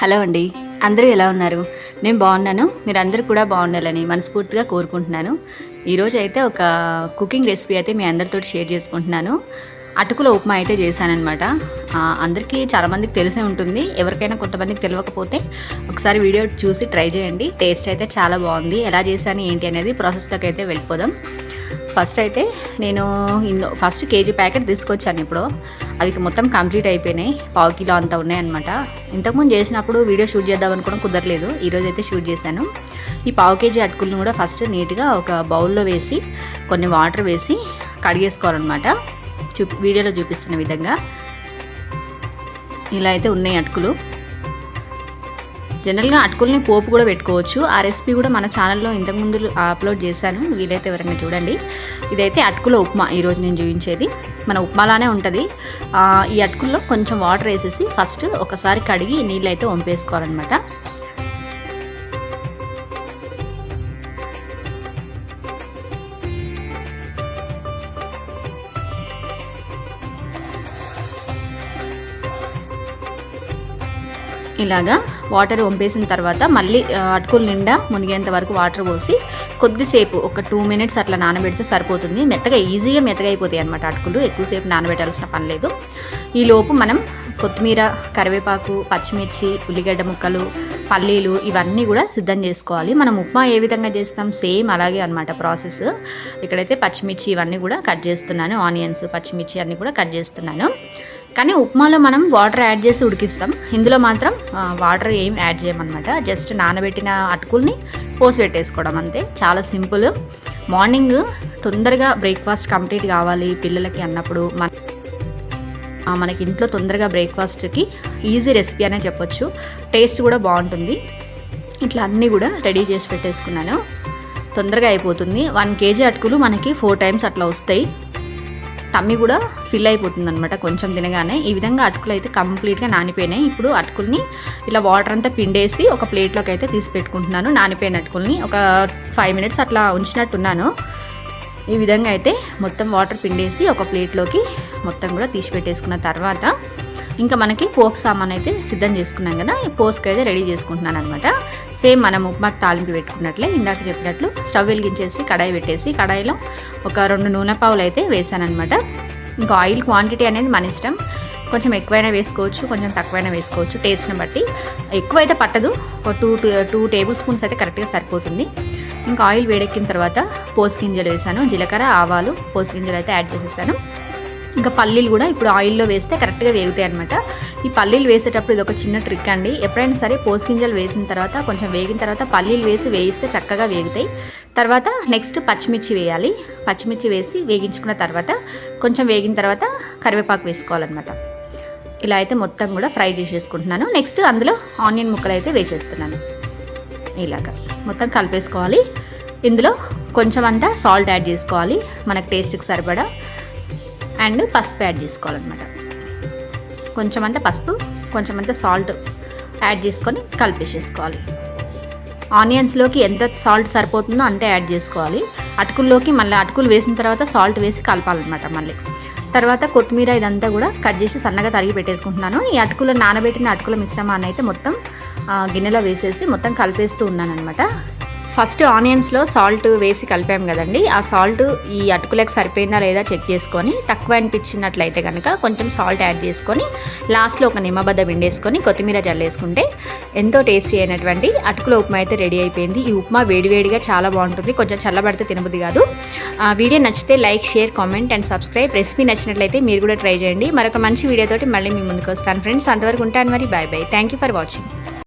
Hello అండి, అందరూ ఎలా ఉన్నారు? నేను బాగున్నాను. మీరందరూ కూడా బాగుండాలని మనస్ఫూర్తిగా కోరుకుంటున్నాను. ఈరోజు అయితే ఒక కుకింగ్ రెసిపీ అయితే మీ అందరితో షేర్ చేసుకుంటున్నాను. అటుకుల ఉప్మా అయితే చేశానన్నమాట. అందరికీ చాలామందికి తెలిసే ఉంటుంది. ఎవరికైనా కొంతమందికి తెలియకపోతే ఒకసారి వీడియో చూసి ట్రై చేయండి. టేస్ట్ అయితే చాలా బాగుంది. ఎలా చేశాను ఏంటి అనేది ప్రాసెస్లోకి అయితే వెళ్ళిపోదాం. ఫస్ట్ అయితే నేను ఫస్ట్ కేజీ ప్యాకెట్ తీసుకొచ్చాను. ఇప్పుడు అవి మొత్తం కంప్లీట్ అయిపోయినాయి. 1/2 కిలో అంతా ఉన్నాయన్నమాట. ఇంతకుముందు చేసినప్పుడు వీడియో షూట్ చేద్దాం అనుకోవడం కుదరలేదు. ఈరోజు అయితే షూట్ చేశాను. ఈ 1/2 కేజీ అటుకులను కూడా ఫస్ట్ నీట్గా ఒక బౌల్లో వేసి కొన్ని వాటర్ వేసి కడిగేసుకోవాలన్నమాట. వీడియోలో చూపిస్తున్న విధంగా ఇలా అయితే ఉన్నాయి అటుకులు. జనరల్గా అటుకుల్ని పోపు కూడా పెట్టుకోవచ్చు. ఆ రెసిపీ కూడా మన ఛానల్లో ఇంతకుముందు అప్లోడ్ చేశాను. వీలైతే ఎవరైనా చూడండి. ఇదైతే అటుకుల ఉప్మా ఈరోజు నేను చూపించేది. మన ఉప్మాలానే ఉంటుంది. ఈ అటుకుల్లో కొంచెం వాటర్ వేసేసి ఫస్ట్ ఒకసారి కడిగి నీళ్ళు అయితే వంపేసుకోవాలన్నమాట. ఇలాగా వాటర్ వంపేసిన తర్వాత మళ్ళీ అటుకుల నిండా మునిగేంత వరకు వాటర్ పోసి కొద్దిసేపు ఒక 2 మినిట్స్ అట్లా నానబెడితే సరిపోతుంది. ఈజీగా మెత్తగా అయిపోతాయి అన్నమాట అటుకులు. ఎక్కువసేపు నానబెట్టాల్సిన పని లేదు. ఈలోపు మనం కొత్తిమీర, కరివేపాకు, పచ్చిమిర్చి, ఉల్లిగడ్డ ముక్కలు, పల్లీలు ఇవన్నీ కూడా సిద్ధం చేసుకోవాలి. మనం ఉప్మా ఏ విధంగా చేస్తాం సేమ్ అలాగే అన్నమాట ప్రాసెస్. ఇక్కడైతే పచ్చిమిర్చి ఇవన్నీ కూడా కట్ చేస్తున్నాను. ఆనియన్స్, పచ్చిమిర్చి అన్నీ కూడా కట్ చేస్తున్నాను. కానీ ఉప్మాలో మనం వాటర్ యాడ్ చేసి ఉడికిస్తాం. ఇందులో మాత్రం వాటర్ ఏం యాడ్ చేయమన్నమాట. జస్ట్ నానబెట్టిన అటుకుల్ని పోసి పెట్టేసుకోవడం అంతే. చాలా సింపుల్. మార్నింగ్ తొందరగా బ్రేక్ఫాస్ట్ కంప్లీట్ కావాలి పిల్లలకి అన్నప్పుడు మనకి ఇంట్లో తొందరగా బ్రేక్ఫాస్ట్కి ఈజీ రెసిపీ అనే చెప్పొచ్చు. టేస్ట్ కూడా బాగుంటుంది. ఇట్లా అన్నీ కూడా రెడీ చేసి పెట్టేసుకున్నాను. తొందరగా అయిపోతుంది. 1 కేజీ అటుకులు మనకి 4 టైమ్స్ అట్లా వస్తాయి. తమ్మి కూడా ఫిల్ అయిపోతుంది అనమాట కొంచెం తినగానే. ఈ విధంగా అటుకులు అయితే కంప్లీట్గా నానిపోయినాయి. ఇప్పుడు అటుకుల్ని ఇలా వాటర్ అంతా పిండేసి ఒక ప్లేట్లోకి అయితే తీసి పెట్టుకుంటున్నాను. నానిపోయిన అటుకుల్ని ఒక 5 మినిట్స్ అట్లా ఉంచినట్టున్నాను. ఈ విధంగా అయితే మొత్తం వాటర్ పిండేసి ఒక ప్లేట్లోకి మొత్తం కూడా తీసి పెట్టేసుకున్న తర్వాత ఇంకా మనకి పోపు సామాన్ అయితే సిద్ధం చేసుకున్నాం కదా. ఈ పోస్కి అయితే రెడీ చేసుకుంటున్నాను అనమాట. సేమ్ మనం ఉప్మాకి తాలింపు పెట్టుకున్నట్లే ఇందాక చెప్పినట్లు స్టవ్ వెలిగించేసి కడాయి పెట్టేసి కడాయిలో ఒక 2 నూనె పావులు అయితే వేసానమాట. ఇంకా ఆయిల్ క్వాంటిటీ అనేది మన ఇష్టం. కొంచెం ఎక్కువైనా వేసుకోవచ్చు, కొంచెం తక్కువైనా వేసుకోవచ్చు టేస్ట్ని బట్టి. ఎక్కువ అయితే పట్టదు. ఒక 2 టేబుల్ స్పూన్స్ అయితే కరెక్ట్గా సరిపోతుంది. ఇంకా ఆయిల్ వేడెక్కిన తర్వాత పోసు గింజలు వేసాను. జీలకర్ర, ఆవాలు, పోసు గింజలు అయితే యాడ్ చేసేసాను. ఇంకా పల్లీలు కూడా ఇప్పుడు ఆయిల్లో వేస్తే కరెక్ట్గా వేగుతాయి అనమాట. ఈ పల్లీలు వేసేటప్పుడు ఇది ఒక చిన్న ట్రిక్ అండి. ఎప్పుడైనా సరే పోసు గింజలు వేసిన తర్వాత కొంచెం వేగిన తర్వాత పల్లీలు వేయిస్తే చక్కగా వేగుతాయి. తర్వాత నెక్స్ట్ పచ్చిమిర్చి వేయాలి. పచ్చిమిర్చి వేసి వేగించుకున్న తర్వాత కొంచెం వేగిన తర్వాత కరివేపాకు వేసుకోవాలన్నమాట. ఇలా అయితే మొత్తం కూడా ఫ్రై చేసేసుకుంటున్నాను. నెక్స్ట్ అందులో ఆనియన్ ముక్కలు అయితే వేసేస్తున్నాను. ఇలాగా మొత్తం కలిపేసుకోవాలి. ఇందులో కొంచెం అంతా సాల్ట్ యాడ్ చేసుకోవాలి మనకు టేస్ట్కి సరిపడా. అండ్ పసుపు యాడ్ చేసుకోవాలన్నమాట. కొంచెం అంతా పసుపు, కొంచెం అంతా సాల్ట్ యాడ్ చేసుకొని కలిపేసేసుకోవాలి. ఆనియన్స్లోకి ఎంత సాల్ట్ సరిపోతుందో అంతే యాడ్ చేసుకోవాలి. అటుకుల్లోకి మళ్ళీ అటుకులు వేసిన తర్వాత సాల్ట్ వేసి కలపాలన్నమాట. మళ్ళీ తర్వాత కొత్తిమీర ఇదంతా కూడా కట్ చేసి సన్నగా తరిగి పెట్టేసుకుంటున్నాను. ఈ అటుకులు నానబెట్టిన అటుకుల మిశ్రమాన్ని అయితే మొత్తం గిన్నెలో వేసేసి మొత్తం కలిపేస్తూ ఉన్నాను అనమాట. ఫస్ట్ ఆనియన్స్లో సాల్ట్ వేసి కలిపాము కదండి. ఆ సాల్ట్ ఈ అటుకులకు సరిపోయిందా లేదా చెక్ చేసుకొని తక్కువ అనిపించినట్లయితే కనుక కొంచెం సాల్ట్ యాడ్ చేసుకొని లాస్ట్లో ఒక నిమ్మబద్ద పిండేసుకొని కొత్తిమీర జల్లేసుకుంటే ఎంతో టేస్టీ అయినటువంటి అటుకుల ఉప్మా అయితే రెడీ అయిపోయింది. ఈ ఉప్మా వేడివేడిగా చాలా బాగుంటుంది. కొంచెం చల్లబడితే తినబుద్ధి కాదు. వీడియో నచ్చితే like, share, comment and subscribe. Recipe నచ్చినట్లయితే మీరు కూడా ట్రై చేయండి. మరొక మంచి వీడియోతోటి మళ్ళీ మీ ముందుకు వస్తాను ఫ్రెండ్స్. అంతవరకు ఉంటాను మరి. Bye bye. Thank you for watching.